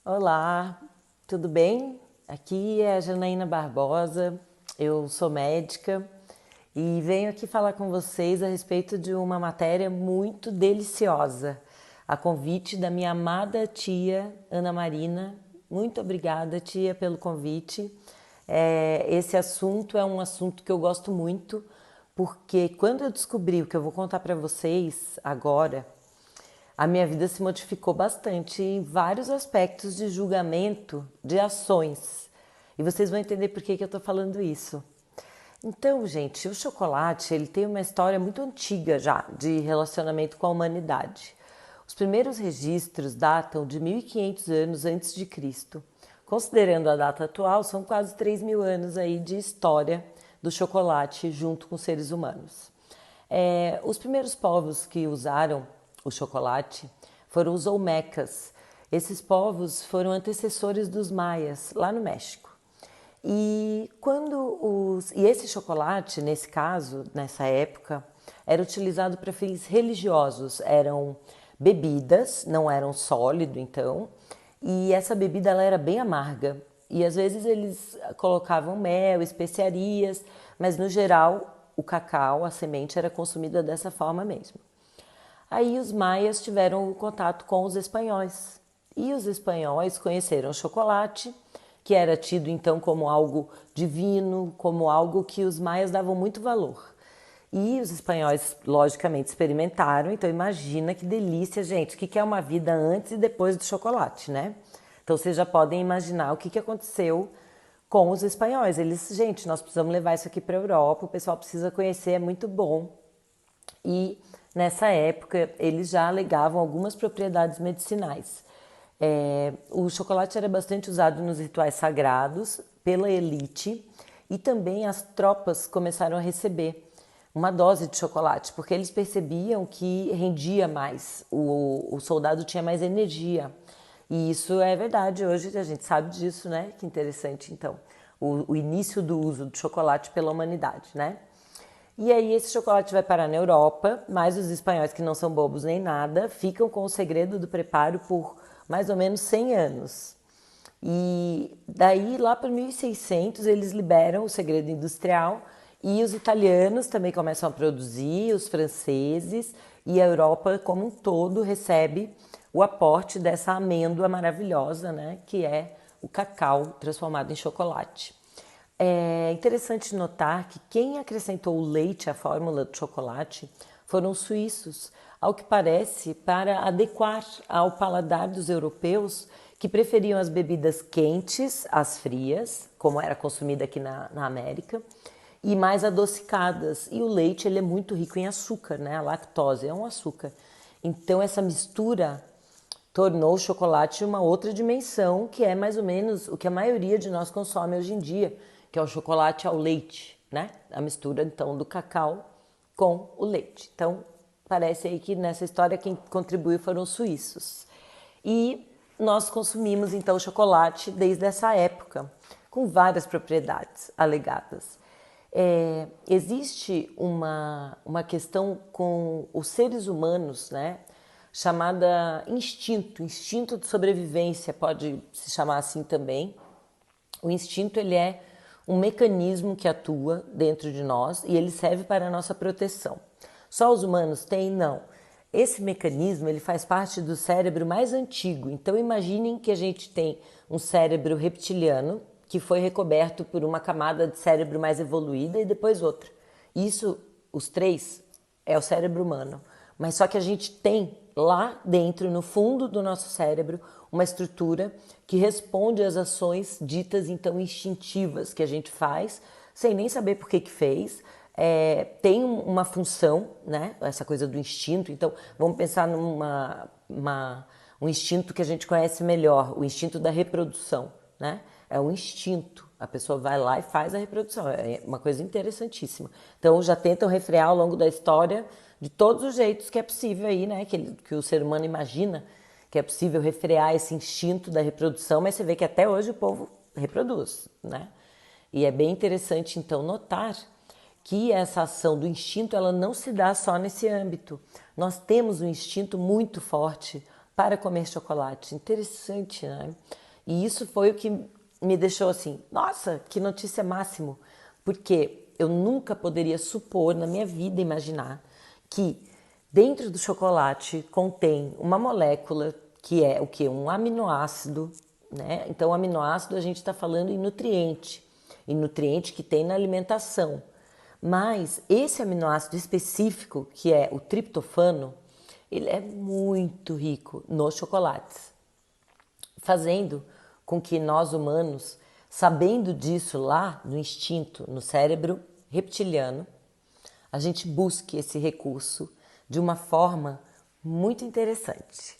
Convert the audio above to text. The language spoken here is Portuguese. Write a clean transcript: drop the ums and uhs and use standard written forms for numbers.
Olá, tudo bem? Aqui é a Janaína Barbosa, eu sou médica e venho aqui falar com vocês a respeito de uma matéria muito deliciosa, a convite da minha amada tia Ana Marina. Muito obrigada, tia, pelo convite. Esse assunto é um assunto que eu gosto muito, porque quando eu descobri o que eu vou contar para vocês agora, a minha vida se modificou bastante em vários aspectos de julgamento de ações. E vocês vão entender por que eu estou falando isso. Então, gente, o chocolate ele tem uma história muito antiga já de relacionamento com a humanidade. Os primeiros registros datam de 1500 anos antes de Cristo. Considerando a data atual, são quase 3.000 anos aí de história do chocolate junto com os seres humanos. Os primeiros povos que usaram o chocolate foram os olmecas. Esses povos foram antecessores dos maias, lá no México. E esse chocolate, nesse caso, nessa época, era utilizado para fins religiosos. Eram bebidas, não eram sólido, então. E essa bebida ela era bem amarga. E às vezes eles colocavam mel, especiarias, mas no geral o cacau, a semente, era consumida dessa forma mesmo. Aí os maias tiveram contato com os espanhóis. E os espanhóis conheceram o chocolate, que era tido então como algo divino, como algo que os maias davam muito valor. E os espanhóis, logicamente, experimentaram, então imagina que delícia, gente. O que é uma vida antes e depois do chocolate, né? Então vocês já podem imaginar o que aconteceu com os espanhóis. Eles, gente, nós precisamos levar isso aqui para a Europa, o pessoal precisa conhecer, é muito bom. E nessa época eles já alegavam algumas propriedades medicinais. O chocolate era bastante usado nos rituais sagrados pela elite e também as tropas começaram a receber uma dose de chocolate, porque eles percebiam que rendia mais, o soldado tinha mais energia. E isso é verdade, hoje a gente sabe disso, né? Que interessante, então, o início do uso do chocolate pela humanidade, né? E aí esse chocolate vai parar na Europa, mas os espanhóis, que não são bobos nem nada, ficam com o segredo do preparo por mais ou menos 100 anos. E daí, lá para 1600, eles liberam o segredo industrial e os italianos também começam a produzir, os franceses, e a Europa como um todo recebe o aporte dessa amêndoa maravilhosa, né, que é o cacau transformado em chocolate. É interessante notar que quem acrescentou o leite à fórmula do chocolate foram os suíços, ao que parece para adequar ao paladar dos europeus que preferiam as bebidas quentes às frias, como era consumida aqui na América, e mais adocicadas. E o leite ele é muito rico em açúcar, né? A lactose é um açúcar. Então essa mistura tornou o chocolate uma outra dimensão, que é mais ou menos o que a maioria de nós consome hoje em dia, que é o chocolate ao leite, né? A mistura então do cacau com o leite. Então, parece aí que nessa história quem contribuiu foram os suíços. E nós consumimos então o chocolate desde essa época, com várias propriedades alegadas. Existe uma questão com os seres humanos, né? Chamada instinto de sobrevivência, pode se chamar assim também. O instinto ele é um mecanismo que atua dentro de nós e ele serve para a nossa proteção. Só os humanos têm? Não. Esse mecanismo ele faz parte do cérebro mais antigo. Então imaginem que a gente tem um cérebro reptiliano que foi recoberto por uma camada de cérebro mais evoluída e depois outra. Isso, os três, é o cérebro humano. Mas só que a gente tem lá dentro, no fundo do nosso cérebro, uma estrutura que responde às ações ditas então instintivas que a gente faz, sem nem saber por que fez. Tem uma função, né? Essa coisa do instinto. Então, vamos pensar um instinto que a gente conhece melhor, o instinto da reprodução, né? É um instinto. A pessoa vai lá e faz a reprodução. É uma coisa interessantíssima. Então, já tentam refrear ao longo da história de todos os jeitos que é possível aí, né? Que o ser humano imagina que é possível refrear esse instinto da reprodução, mas você vê que até hoje o povo reproduz, né? E é bem interessante, então, notar que essa ação do instinto ela não se dá só nesse âmbito. Nós temos um instinto muito forte para comer chocolate. Interessante, né? E isso foi o que me deixou assim, nossa, que notícia máximo, porque eu nunca poderia supor na minha vida, imaginar que dentro do chocolate contém uma molécula que é o que? Um aminoácido, né? Então, aminoácido a gente está falando em nutriente que tem na alimentação. Mas esse aminoácido específico, que é o triptofano, ele é muito rico nos chocolates, fazendo com que nós humanos, sabendo disso lá no instinto, no cérebro reptiliano, a gente busque esse recurso de uma forma muito interessante.